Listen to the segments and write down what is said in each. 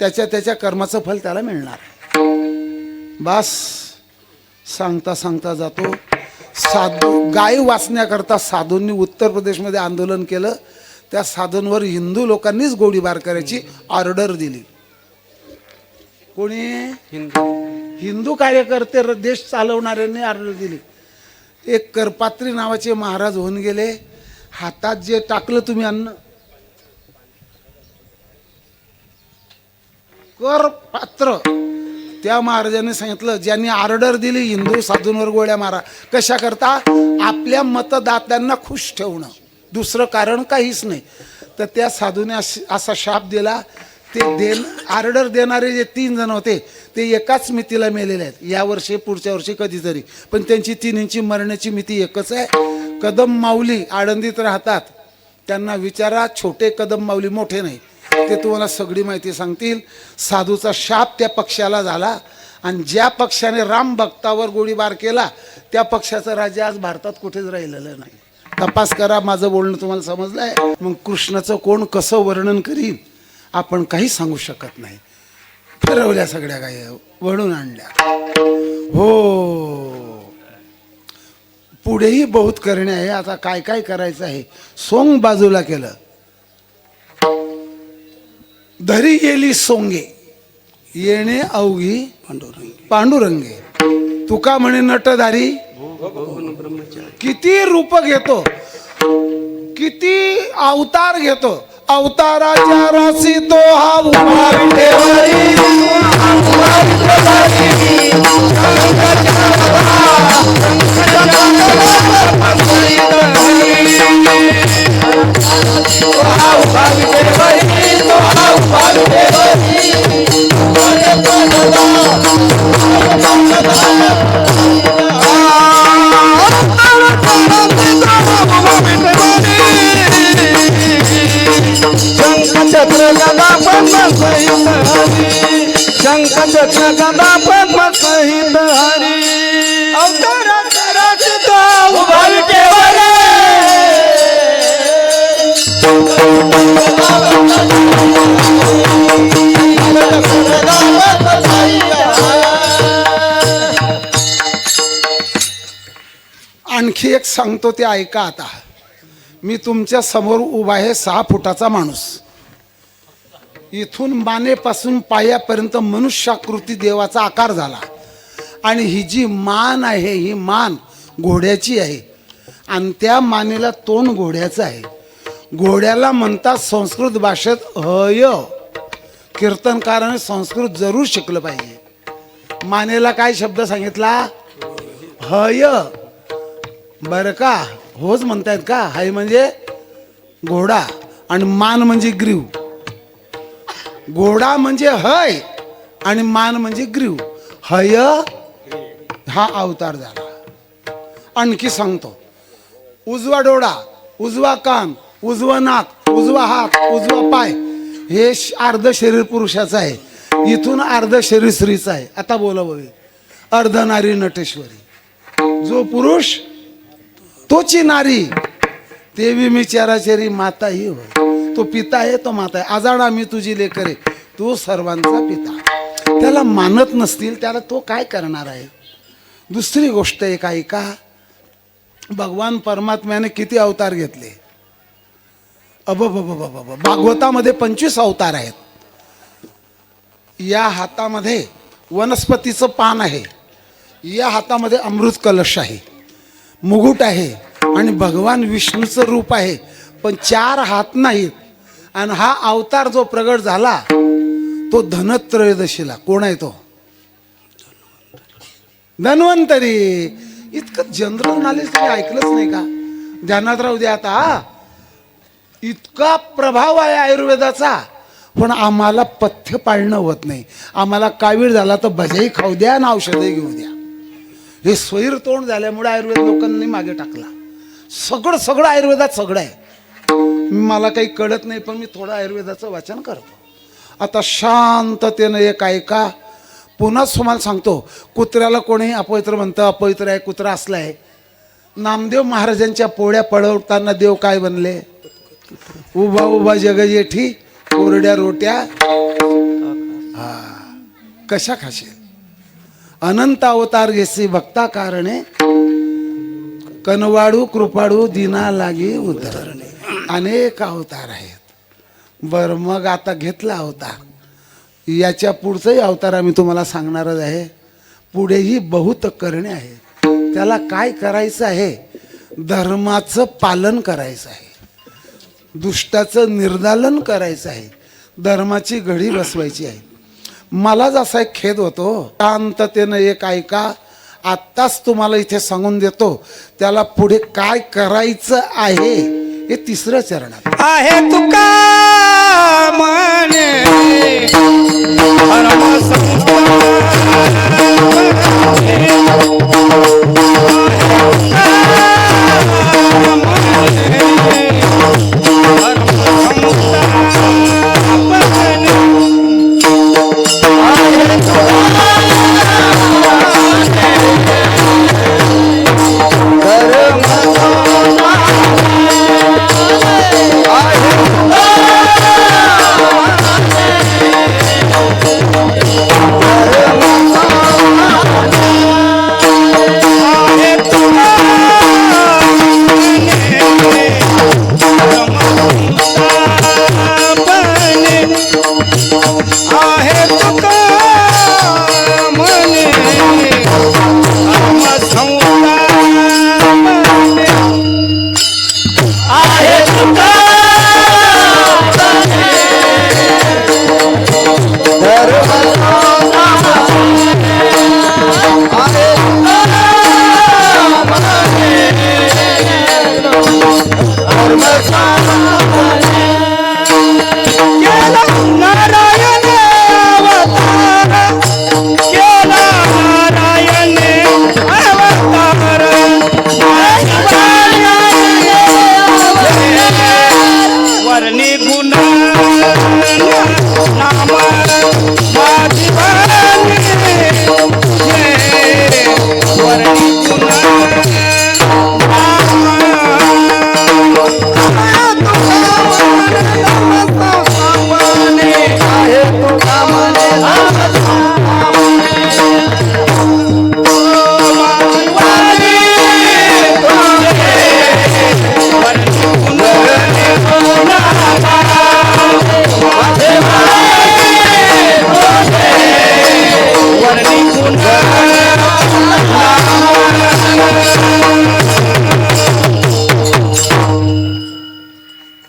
त्याच्या त्याच्या कर्माचं फल त्याला मिळणार. बस सांगता सांगता जातो. साधू गाय वाचण्याकरता साधूंनी उत्तर प्रदेशमध्ये आंदोलन केलं. त्या साधूंवर हिंदू लोकांनीच गोळीबार करायची ऑर्डर दिली. कोणी? हिंदू कार्यकर्ते देश चालवणाऱ्यांनी ऑर्डर दिली. एक करपात्री नावाचे महाराज होऊन गेले. हातात जे टाकलं तुम्ही अन्न, करपात्र, त्या महाराजांनी सांगितलं ज्यांनी ऑर्डर दिली हिंदू साधूंवर गोळ्या मारा, कशा करता? आपल्या मतदात्यांना खुश ठेवणं, दुसरं कारण काहीच नाही. तर त्या साधूने असा शाप दिला. ते ऑर्डर देणारे जे 3 जण होते ते एकाच मितीला मेलेले आहेत. या वर्षी पुढच्या वर्षी कधीतरी, पण त्यांची तिन्हींची मरण्याची मिती एकच आहे. कदम माऊली आळंदीत राहतात, त्यांना विचारा. छोटे कदम माऊली, मोठे नाही, ते तुम्हाला सगळी माहिती सांगतील. साधूचा शाप त्या पक्षाला झाला आणि ज्या पक्षाने राम भक्तावर गोळीबार केला त्या पक्षाचं राज्य आज भारतात कुठेच राहिलेलं नाही. तपास करा, माझं बोलणं तुम्हाला समजलंय. मग कृष्णाचं कोण कसं वर्णन करीन आपण काही सांगू शकत नाही. फिरवल्या सगळ्या गाय, वळून आणल्या. हो, पुढेही बहुत करणे आहे. आता काय काय करायचं आहे. सोंग बाजूला केलं. धरी गेली सोंगे, येणे अवघी पांडुरंगे. तुका म्हणे नटधारी किती रूप घेतो, किती अवतार घेतो. अवताराच्या राशी तो हा उभा विठेवारी. शंखचक्र गदा पद्म सहित हरी. अवताराचा राशी तो उभा विठेवारी. आणखी एक सांगतो ते ऐका. आता मी तुमच्या समोर उभा आहे 6 फुटाचा माणूस. इथून मानेपासून पायापर्यंत मनुष्याकृती देवाचा आकार झाला. आणि ही जी मान आहे ही मान घोड्याची आहे आणि त्या मानेला तोंड घोड्याचं आहे. घोड्याला म्हणतात संस्कृत भाषेत हय. कीर्तनकाराने संस्कृत जरूर शिकलं पाहिजे. मानेला काय शब्द सांगितला? हय. बरं का? होच म्हणतायत का? हय म्हणजे घोडा आणि मान म्हणजे ग्रीव. घोडा म्हणजे हय आणि मान म्हणजे ग्रीव. हय हा अवतार झाला. आणखी सांगतो. उजवा डोळा, उजवा कान, उजवा नाक, उजवा हात, उजवा पाय, हे अर्ध शरीर पुरुषाचं आहे. इथून अर्ध शरीर स्त्रीचं आहे. आता बोला बघे. अर्धनारी नटेश्वरी. जो पुरुष तोची नारी, देवी मी चराचरी माता ही होय. तो पिता आहे, तो माता आहे. आजाडा मी तुझी लेकरे, तू सर्वांचा पिता. त्याला मानत नसतील त्याला तो काय करणार आहे. दुसरी गोष्ट एक ऐका. भगवान परमात्म्याने किती अवतार घेतले. भागवतामध्ये 25 अवतार आहेत. या हातामध्ये वनस्पतीचं पान आहे, या हातामध्ये अमृत कलश आहे, मुकुट आहे आणि भगवान विष्णूचं रूप आहे. पण 4 हात नाहीत. आणि हा अवतार जो प्रगट झाला तो धनत्रयोदशीला. कोण आहे तो? धन्वंतरी. इतकं जनरल नॉलेज तुम्ही ऐकलंच नाही का? ध्यानात राहू द्या. आता इतका प्रभाव आहे आयुर्वेदाचा, पण आम्हाला पथ्य पाळणं होत नाही. आम्हाला कावीळ झाला तर भजाई खाऊ द्या आणि औषधही घेऊ द्या. हे स्वैर तोंड झाल्यामुळे आयुर्वेद लोकांनी मागे टाकला. सगळं आयुर्वेदात सगळं आहे. मला काही कळत नाही पण मी थोडं आयुर्वेदाचं वाचन करतो. आता शांततेनं एक ऐका. पुन्हा तुम्हाला सांगतो. कुत्र्याला कोणी अपवित्र म्हणतं, अपवित्र आहे, कुत्रा असला आहे. नामदेव महाराजांच्या पोळ्या पळवताना देव काय बनले? उभा उभा जग जेठी, कोरड्या रोट्या कशा खाशील अनंत अवतार घेसी भक्ता कारणे कनवाडू कृपाडू दिना लागी उतरणे. अनेक अवतार आहेत. बर मग आता घेतला अवतार, याच्या पुढचाही अवतार आम्ही तुम्हाला सांगणारच आहे. पुढेही बहुत करणे आहे. त्याला काय करायचं आहे? धर्माचं पालन करायचं आहे, दुष्टाचं निर्दालन करायचं आहे, धर्माची घडी बसवायची आहे. मला जसा एक खेद होतो, शांततेनं एक ऐका. आत्ताच तुम्हाला इथे सांगून देतो त्याला पुढे काय करायचं आहे. हे 3ऱ्या चरणात आहे तुका म्हणे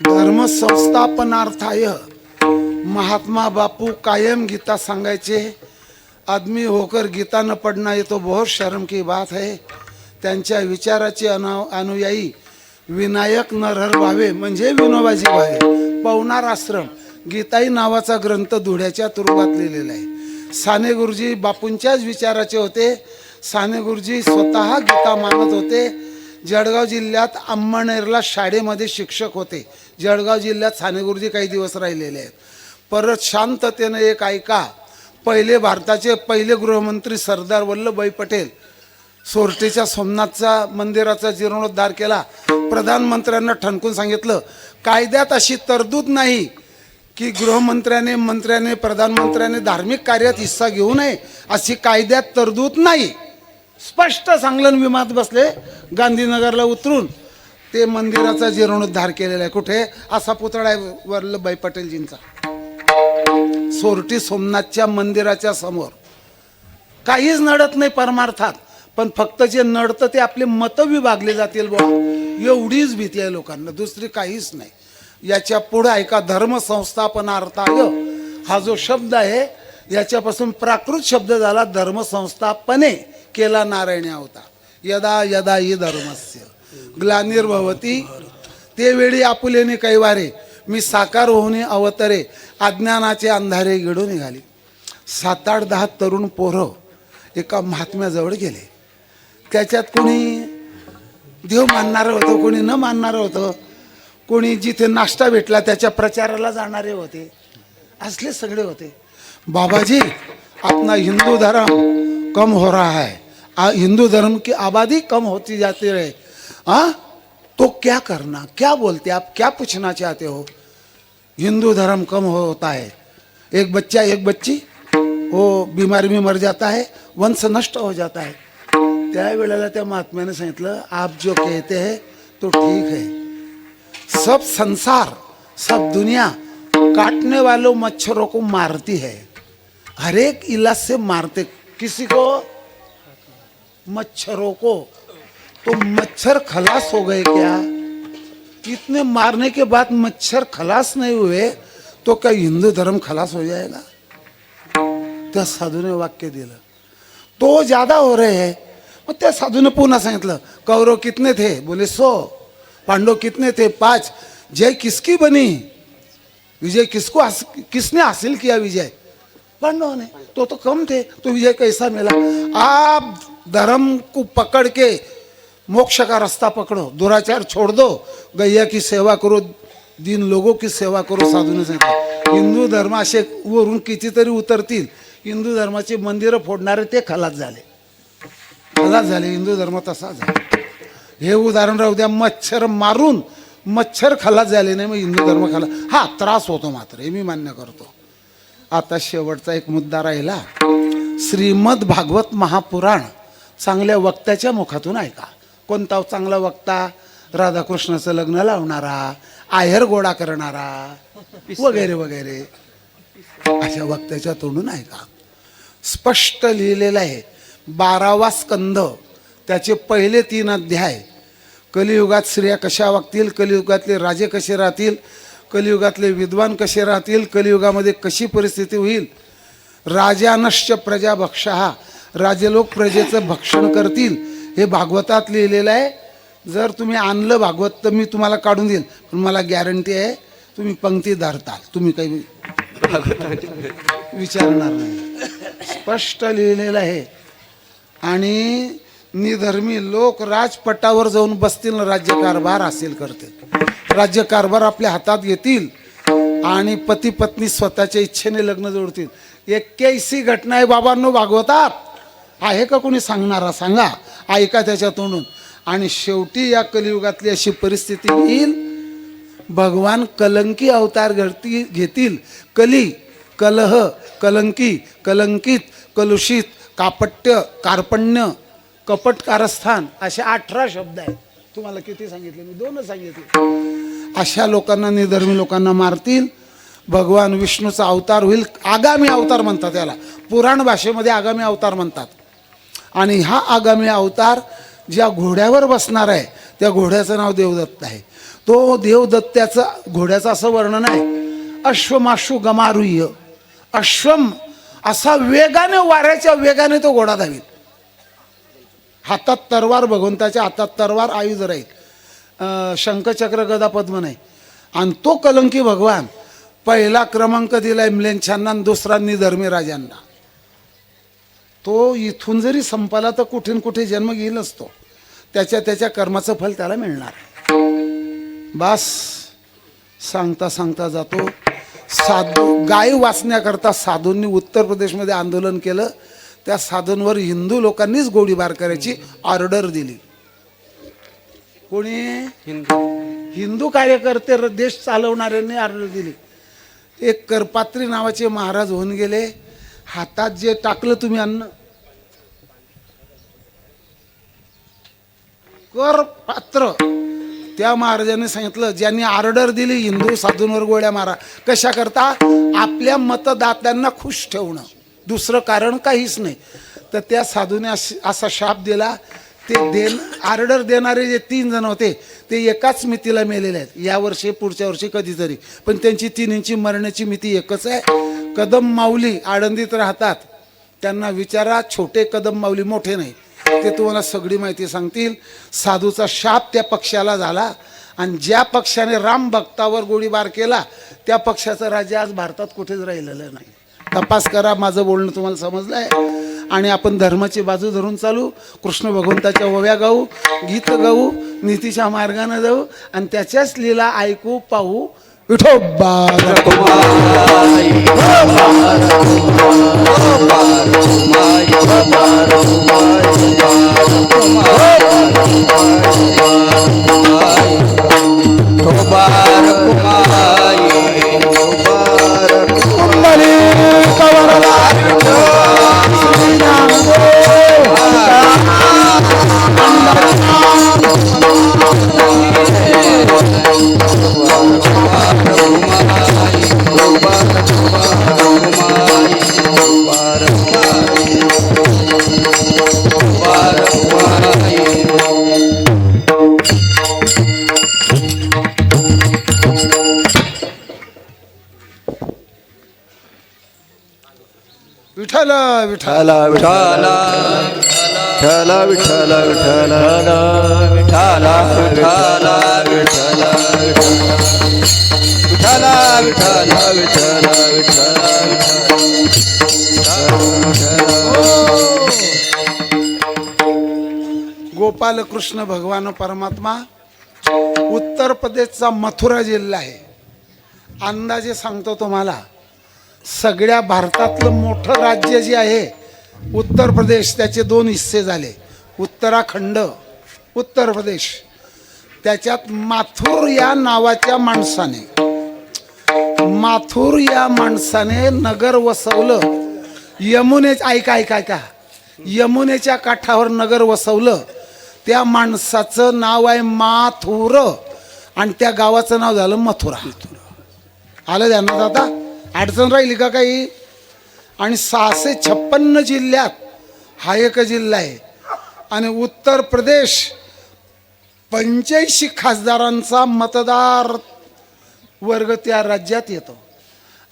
धर्म संस्थापनार्थाय महात्मा बापू कायम गीता सांगायचे. आदमी होकर गीता न पढ़ना ये तो बहुत शर्म की बात है. त्यांच्या विचाराचे अनुयायी विनायक नरहर भावे म्हणजे विनोबाजी भावे पवनार आश्रम गीताई नावाचा ग्रंथ धुळ्याच्या तुरुंगात लिहिलेला आहे. साने गुरुजी बापूंच्याच विचाराचे होते. साने गुरुजी स्वतः गीता मानत होते. जळगाव जिल्ह्यात अंमळनेरला शाळेमध्ये शिक्षक होते. जळगाव जिल्ह्यात साने गुरुजी काही दिवस राहिलेले आहेत. परत शांततेनं एक ऐका. पहिले भारताचे पहिले गृहमंत्री सरदार वल्लभभाई पटेल सोरठेच्या सोमनाथचा मंदिराचा जीर्णोद्धार केला. प्रधानमंत्र्यांना ठणकून सांगितलं कायद्यात अशी तरतूद नाही की मंत्र्याने प्रधानमंत्र्याने धार्मिक कार्यात हिस्सा घेऊ नये, अशी कायद्यात तरतूद नाही. स्पष्ट सांगलन. विमानात बसले गांधीनगरला उतरून ते मंदिराचा जीर्णोद्धार केलेला आहे. कुठे? असा पुतळा आहे वल्लभभाई पटेलजींचा सोरठी सोमनाथच्या मंदिराच्या समोर. काहीच नडत नाही परमार्थात, पण फक्त जे नडतं ते आपले मतं विभागले जातील बुवा, एवढीच भीती आहे लोकांना, दुसरी काहीच नाही. याच्या पुढे ऐका. धर्म संस्थापनार्थाय हा जो शब्द आहे याच्यापासून प्राकृत शब्द झाला धर्म संस्थापने केला नारायणी होता. यदा यदा हि धर्मस्य ग्लानिर्भवती ते वेळी आपुलेने कैवारे मी साकार होऊन अवतरे अज्ञानाचे अंधारे गिळून निघाली. 7-8-10 तरुण पोरं एका महात्म्याजवळ गेले. त्याच्यात कोणी देव मानणारं होतं, कोणी न मानणारं होतं, कोणी जिथे नाश्ता भेटला त्याच्या प्रचाराला जाणारे होते, असले सगळे होते. बाबाजी अपना हिंदू धर्म कम हो रहा है, हिंदू धर्म की आबादी कम होती जाती रहे, हाँ तो क्या करना, क्या बोलते आप, क्या पूछना चाहते हो? हिंदू धर्म कम होता है. एक बच्चा एक बच्ची वो बीमारी में मर जाता है, वंश नष्ट हो जाता है. त्यावेळेला त्या महात्म्याने सांगितलं, आप जो कहते हैं तो ठीक है. सब संसार, सब दुनिया काटने वालों मच्छरों को मारती है. हर एक इलाज से मारते. किसी को? मच्छरों को. तो मच्छर खलास हो गए क्या? इतने मारने के बाद मच्छर खलास नहीं हुए तो क्या हिंदू धर्म खलास हो जाएगा? त्या साधूने वाक्य दिलं. तो ज्यादा हो रहे हैं. मग त्या साधूने पुन्हा सांगितलं, कौरव कितने थे? बोले 100. पांडव कितने थे? 5. जय किसकी बनी? विजय किसने हासिल किया विजय? पांडव ने. तो कम थे, तो विजय कैसा मिला? आप धर्म को पकड़ के मोक्ष का रास्ता पकड़ो, दुराचार छोड़ दो, गैया की सेवा करो, दीन लोगों की सेवा करो. साधूने सांगितलं. हिंदू धर्म असे वरून कितीतरी उतरतील. हिंदू धर्माचे मंदिरं फोडणारे ते खलास झाले. हिंदू धर्म तसा झाला. हे उदाहरण राहू द्या. मच्छर मारून मच्छर खलास झाले नाही, मग हिंदू धर्म खलास. हा त्रास होतो मात्र, हे मी मान्य करतो. आता शेवटचा एक मुद्दा राहिला. श्रीमद भागवत महापुराण चांगल्या वक्त्याच्या मुखातून ऐका. कोणता चांगला वक्ता? राधाकृष्णाचं लग्न लावणारा, आहेर गोळा करणारा वगैरे वगैरे अशा वक्त्याच्या तोंडून ऐका. स्पष्ट लिहिलेलं आहे. 12वा स्कंद, त्याचे पहिले 3 अध्याय. कलियुगात स्त्रिया कशा वागतील, कलियुगातले राजे कसे राहतील, कलियुगातले विद्वान कसे राहतील, कलियुगामध्ये कशी परिस्थिती होईल. राजानश्च प्रजा भक्षः, राजे लोक प्रजेचं भक्षण करतील. हे भागवतात लिहिलेलं आहे. जर तुम्ही आणलं भागवत तर मी तुम्हाला काढून देईन, पण मला गॅरंटी आहे तुम्ही पंक्ती धरताल, तुम्ही काही विचारणार नाही. स्पष्ट लिहिलेलं आहे. आणि निधर्मी लोक राजपटावर जाऊन बसतील, राज्यकारभार हासिल करतील, राज्यकारभार आपल्या हातात घेतील आणि पती पत्नी स्वतःच्या इच्छेने लग्न जोडतील. 81 घटना आहे बाबांनो भागवतात. आहे का कोणी सांगणारा? सांगा, ऐका त्याच्या तोंडून. आणि शेवटी या कलियुगातली अशी परिस्थिती येईल, भगवान कलंकी अवतार घेतील. कली, कलह, कलंकी, कलंकित, कलुषित, कापट्य, कार्पण्य, कपट, कारस्थान असे 18 शब्द आहेत. तुम्हाला किती सांगितले? मी 2 सांगितले. अशा लोकांना, निधर्मी लोकांना मारतील. भगवान विष्णूचा अवतार होईल. आगामी अवतार म्हणतात त्याला, पुराण भाषेमध्ये आगामी अवतार म्हणतात. आणि हा आगामी अवतार ज्या घोड्यावर बसणार आहे त्या घोड्याचं नाव देवदत्त आहे. तो देवदत्त्याचं घोड्याचं असं वर्णन आहे, अश्वमाशु गमारुह्य. अश्वम असा वेगाने, वाऱ्याच्या वेगाने तो घोडा धावील. हातात तरवार, भगवंताच्या हातात तरवार आयुध राहील. शंखचक्र गदा पद्म नाही. आणि तो कलंकी भगवान पहिला क्रमांक दिलाय म्लेच्छांना, दुसरा निधर्मी राजांना. तो इथून जरी संपला तर कुठे कुठे जन्म घेईलच. तो त्याच्या कर्माचं फल त्याला मिळणार. बस सांगता सांगता जातो. साधू गाय वाचण्याकरता साधूंनी उत्तर प्रदेशमध्ये आंदोलन केलं. त्या साधूंवर हिंदू लोकांनीच गोळीबार करायची ऑर्डर दिली. कोणी? हिंदू कार्यकर्ते, देश चालवणाऱ्यांनी ऑर्डर दिली. एक करपात्री नावाचे महाराज होऊन गेले. हातात जे टाकलं तुम्ही अन्न, कर पात्र, त्या महाराजांनी सांगितलं, ज्यांनी ऑर्डर दिली हिंदू साधूंवर गोळ्या मारा. कशा करता? आपल्या मतदात्यांना खुश ठेवणं, दुसरं कारण काहीच नाही. तर त्या साधूने असा शाप दिला. ते ऑर्डर देणारे जे 3 जण होते ते एकाच मितीला मेलेले आहेत. या वर्षी, पुढच्या वर्षी कधीतरी, पण त्यांची 3 मरण्याची मिती एकच आहे. कदम माऊली आळंदीत राहतात. त्यांना विचारा, छोटे कदम माऊली, मोठे नाही, ते तुम्हाला सगळी माहिती सांगतील. साधूचा शाप त्या पक्षाला झाला. आणि ज्या पक्षाने राम भक्तावर गोळीबार केला त्या पक्षाचं राज्य आज भारतात कुठेच राहिलेलं नाही. तपास करा, माझं बोलणं तुम्हाला समजलं आहे. आणि आपण धर्माची बाजू धरून चालू, कृष्ण भगवंताच्या ओव्या गाऊ, गीत गाऊ, नीतीच्या मार्गाने जाऊ आणि त्याच्याच लीला ऐकू, पाहू. विठोबा कुंभली कवरला विठ्ठल विठ्ठल विठ्ठल विठ्ठल विठ्ठल विठ्ठल विठ्ठल विठ्ठल विठ्ठल विठ्ठल गोपाल कृष्ण भगवान परमात्मा उत्तर प्रदेशचा मथुरा जिल्हा आहे. अंदाजे सांगतो तुम्हाला, सगळ्या भारतातलं मोठं राज्य जे आहे उत्तर प्रदेश, त्याचे 2 हिस्से झाले, उत्तराखंड, उत्तर प्रदेश. त्याच्यात माथुर या नावाच्या माणसाने नगर वसवलं. ऐका यमुनेच्या काठावर नगर वसवलं. त्या माणसाचं नाव आहे माथुर आणि त्या गावाचं नाव झालं मथुरा. आलं ध्यानात आता? अडचण राहिली का काही? आणि 656 जिल्ह्यात हा एक जिल्हा आहे. आणि उत्तर प्रदेश 85 खासदारांचा मतदार वर्ग त्या राज्यात येतो.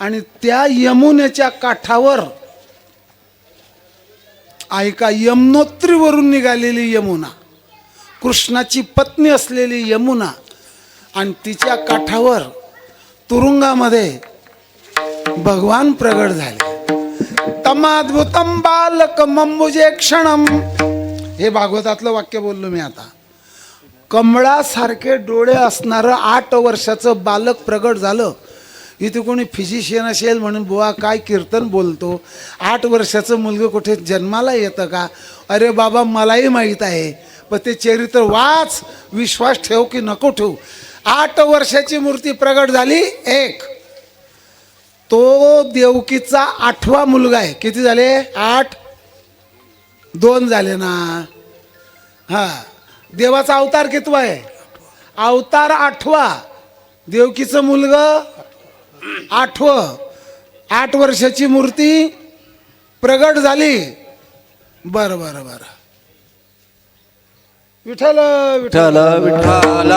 आणि त्या यमुनेच्या काठावर ऐका, यमुनोत्रीवरून निघालेली यमुना, कृष्णाची पत्नी असलेली यमुना, आणि तिच्या काठावर तुरुंगामध्ये भगवान प्रगट झाले. तमाद्भुतम बालक मंबुजे क्षणम, हे भागवतातलं वाक्य बोललो मी आता. कमळासारखे डोळे असणारं 8 वर्षाचं बालक प्रगट झालं. इथे कोणी फिजिशियन असेल म्हणून बुवा काय कीर्तन बोलतो, 8 वर्षाचं मुलगं कुठे जन्माला येतं का? अरे बाबा, मलाही माहीत आहे, पण ते चरित्र वाच, विश्वास ठेव की नको ठेवू. 8 वर्षाची मूर्ती प्रगट झाली. एक तो देवकीचा 8वा मुलगा आहे. किती झाले? 8, 2 झाले ना. हा, देवाचा अवतार कितवा आहे? अवतार 8वा. देवकीचं मुलगा 8वं. 8 वर्षाची मूर्ती प्रगट झाली. बरं बरं बरं. विठ्ठल विठ्ठल विठ्ठल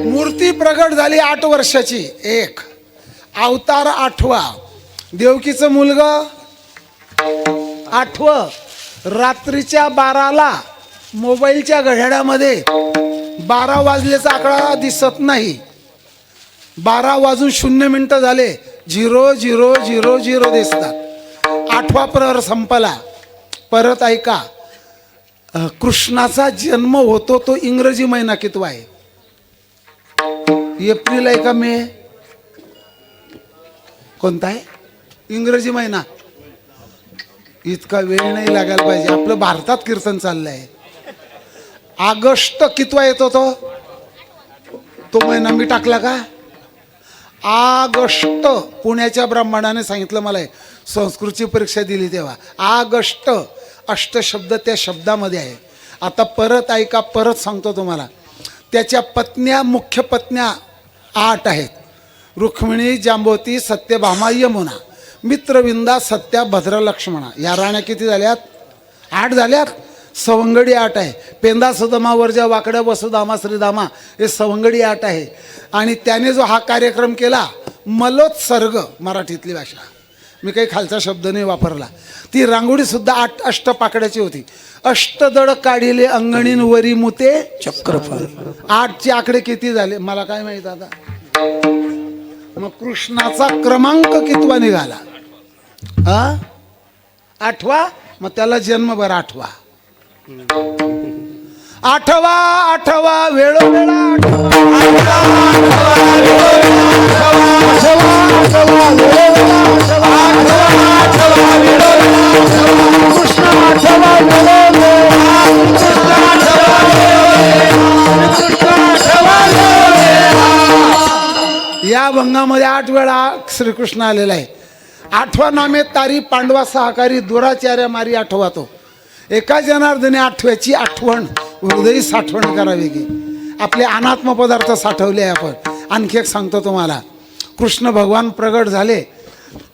मूर्ती प्रगट झाली 8 वर्षाची. एक अवतार 8वा. देवकीचं मुलगा 8वं. रात्रीच्या 12ला मोबाईलच्या घड्याळामध्ये 12 वाजल्याचा आकडा दिसत नाही. 12 वाजून 0 मिनिटं झाले, 0000 दिसतात. 8वा प्रहर संपला. परत ऐका, कृष्णाचा जन्म होतो तो इंग्रजी महिना कितवा आहे? एप्रिल आहे का मे? कोणता आहे? इंग्रजी महिना. इतका वेळ नाही लागायला पाहिजे, आपलं भारतात कीर्तन चाललंय. ऑगस्ट कितवा येतो तो महिना मी टाकला का? ऑगस्ट. पुण्याच्या ब्राह्मणाने सांगितलं मला, संस्कृतची परीक्षा दिली तेव्हा. ऑगस्ट, अष्टशब्द त्या शब्दामध्ये आहे. आता परत ऐका, परत सांगतो तुम्हाला. त्याच्या पत्न्या, मुख्य पत्न्या 8 आहेत. रुक्मिणी, जांबवती, सत्यभामा, यमुना, मित्रविंदा, सत्या, भद्र, लक्ष्मणा. या राण्या किती झाल्यात? 8 झाल्यात. सवंगडी 8 आहे. पेंदा, सुदामा, वर्जा, वाकड्या, वसुधामा, श्रीधामा, हे सवंगडी 8 आहे. आणि त्याने जो हा कार्यक्रम केला, मलोत्सर्ग, मराठीतली भाषा, मी काही खालचा शब्द नाही वापरला. ती रांगोळी सुद्धा 8 अष्टपाकड्याची होती. अष्टदळ काढिले अंगणीन वरी मुते चक्रफल. 8चे आकडे किती झाले मला काय माहित आता. मग कृष्णाचा क्रमांक कितवा निघाला? 8वा. मग त्याला जन्म बरं 8वा. 8वा वेळोवेळा या भंगामध्ये 8 वेळा श्रीकृष्ण आलेला आहे. 8वा नामे तारी पांडवा सहकारी दुराचार्य मारी 8वा तो. एका जनार्दने 8व्याची आठवण हृदयी साठवण करावी की. आपले अनात्म पदार्थ साठवले आपण. आणखी एक सांगतो तुम्हाला. कृष्ण भगवान प्रगट झाले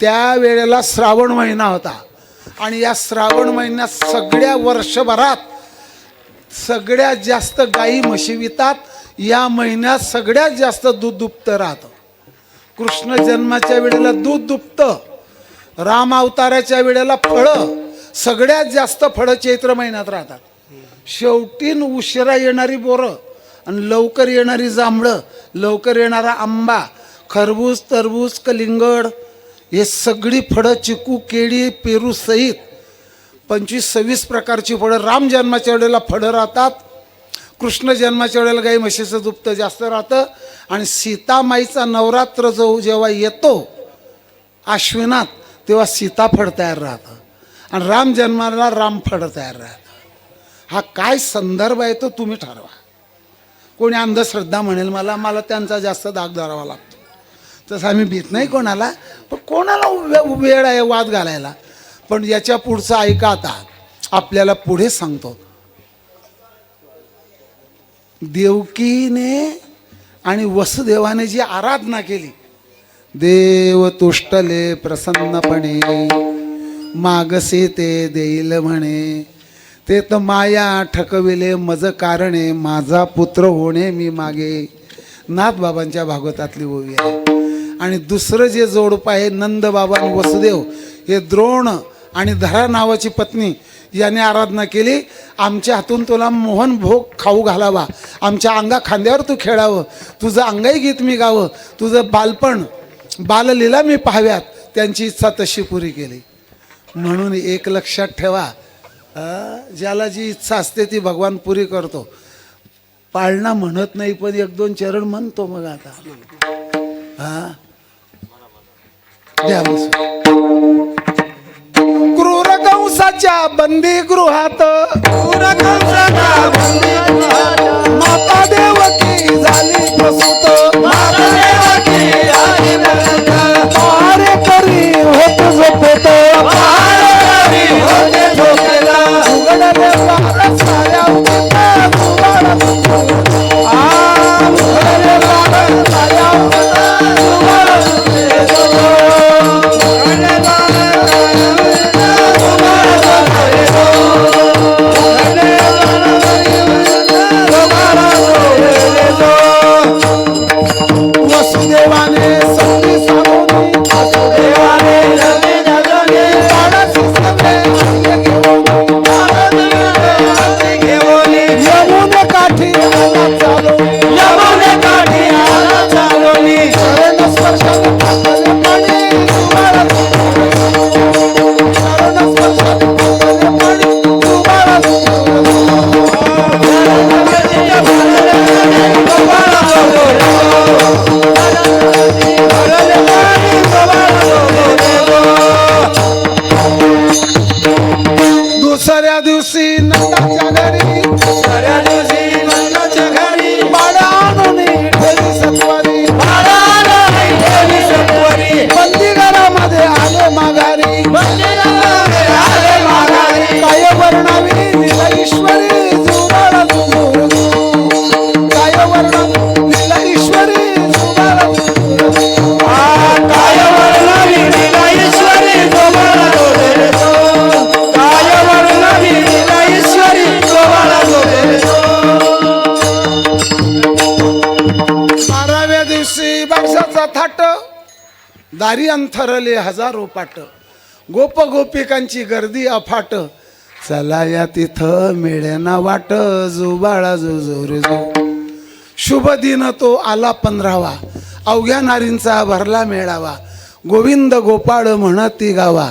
त्या वेळेला श्रावण महिना होता आणि या श्रावण महिन्यात सगळ्या वर्षभरात सगळ्यात जास्त गाई म्हशी वितात. या महिन्यात सगळ्यात जास्त दूध दुभतं राहतं. कृष्ण जन्माच्या वेळेला दूध दुभतं. राम अवताराच्या वेळेला फळं, सगळ्यात जास्त फळं चैत्र महिन्यात राहतात. शेवटी उशिरा येणारी बोरं आणि लवकर येणारी जांभळं, लवकर येणारा आंबा, खरबूज, तरबूज, कलिंगड, हे सगळी फळं, चिकू, केळी, पेरू सहित 25-26 प्रकारची फळं राम जन्माच्या वेळेला फळं राहतात. कृष्ण जन्माच्या वेळेला गाई म्हशीचं दुभतं जास्त राहतं. आणि सीतामाईचा नवरात्र जो जेव्हा येतो आश्विनात, तेव्हा सीताफळ तयार राहतं आणि राम जन्माला रामफळ तयार राहतं. हा काय संदर्भ आहे तो तुम्ही ठरवा. कोणी अंधश्रद्धा म्हणेल मला त्यांचा जास्त दाग धरावा लागतो, तसं आम्ही भीत नाही कोणाला, पण कोणाला वेळ आहे वाद घालायला. पण याच्या पुढचं ऐका. आता आपल्याला पुढे सांगतो. देवकीने आणि वसुदेवाने जी आराधना केली, देव तुष्टले प्रसन्नपणे मागसे ते देईल म्हणे, ते तर माया ठकविले मज कारणे, माझा पुत्र होणे मी मागे. नाथबाबांच्या भागवतातली ओवी आहे. आणि दुसरं जे जोडपं आहे नंदबाबा आणि वसुदेव, हे द्रोण आणि धरा नावाची पत्नी याने आराधना केली. आमच्या हातून तुला मोहन भोग खाऊ घालावा, आमच्या अंगा खांद्यावर तू खेळावं, तुझं अंगाई गीत मी गावं, तुझं बालपण बाललीला मी पाहाव्यात, त्यांची इच्छा तशी पुरी केली. म्हणून एक लक्षात ठेवा, ज्याला जी इच्छा असते ती भगवान पुरी करतो. पाळणा म्हणत नाही पण 1-2 चरण म्हणतो. मग आता द्या क्रूर कंसाच्या बंदी गृहात, माता देवकी झाली प्रसूत, मारे करी होत झोपेत, उघडले बाळ साऱ्या दुसऱ्या दिवशी नंदाच्या घरी, बाळ आणून ठेवी सत्वारी, बंदी घरामध्ये आले माघारी, काय वर्णावी लीला ईश्वरी जुबाळा जुजूर, काय वर्णावी लीला ईश्वरी जुबाळा जुजूर, काय वर्णावी लीला ईश्वरी जुबाळा जुजूर, काय वर्णावी लीला ईश्वरी जुबाळा जुजूर. 12व्या दिवशी बारशाचा थाट, दारी अंथरले हजारो पाट, गोप गोपिकांची गर्दी अफाट, चला या तिथं मिळेना वाट, जुबाळा जुजूर जो. शुभ दिन तो आला 15वा, अवघ्या नारींचा भरला मेळावा, गोविंद गोपाळ म्हणती गावा,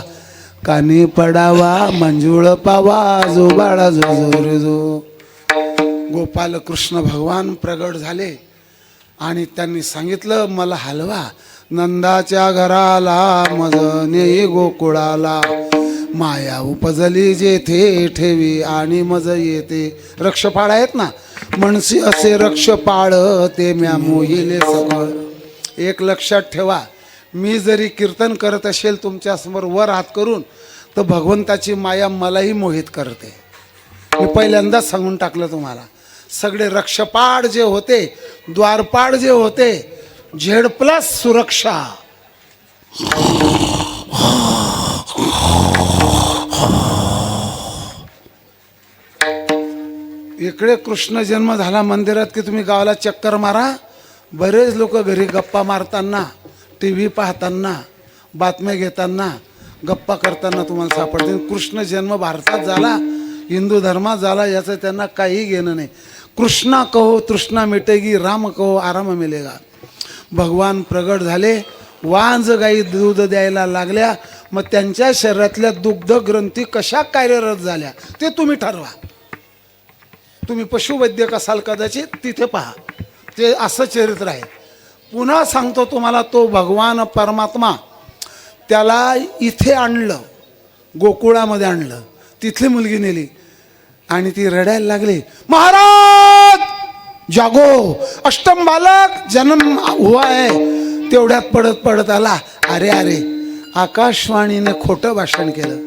कानी पडावा मंजुळ पावा, जुबाळा जुजूर जो. गोपाल कृष्ण भगवान प्रगट झाले आणि त्यांनी सांगितलं, मला हलवा नंदाच्या घराला, मज नेई गोकुळाला, माया उपजली जेथे ठेवी आणि मज येते. रक्षपाळ आहेत ना, म्हणसी असे रक्षपाळ ते म्या मोहिले सकळ. एक लक्षात ठेवा, मी जरी कीर्तन करत असेल तुमच्यासमोर वर हात करून, तर भगवंताची माया मलाही मोहित करते. मी पहिल्यांदाच सांगून टाकलं तुम्हाला. सगळे रक्षपाळ जे होते, द्वारपाळ जे होते, Z+ सुरक्षा. इकडे कृष्ण जन्म झाला मंदिरात की तुम्ही गावाला चक्कर मारा. बरेच लोक घरी गप्पा मारताना, टी व्ही पाहताना, बातम्या घेताना, गप्पा करताना तुम्हाला सापडतील. कृष्ण जन्म भारतात झाला, हिंदू धर्मात झाला, याचं त्यांना काही घेणं नाही. कृष्णा कहो तृष्णा मिटेगी, राम कहो आराम मिलेगा. भगवान प्रगट झाले, वांज गाई दूध द्यायला लागल्या. मग त्यांच्या शरीरातल्या दुग्ध ग्रंथी कशा कार्यरत झाल्या ते तुम्ही ठरवा. तुम्ही पशुवैद्यक असाल कदाचित, तिथे पहा. ते असं चरित्र आहे. पुन्हा सांगतो तुम्हाला, तो भगवान परमात्मा त्याला इथे आणलं, गोकुळामध्ये आणलं. तिथली मुलगी नेली आणि ती रडायला लागली, महाराज जागो, अष्टम बालक जन्म हुआ है. तेवढ्यात पडत पडत आला, अरे अरे आकाशवाणीने खोटं भाषण केलं.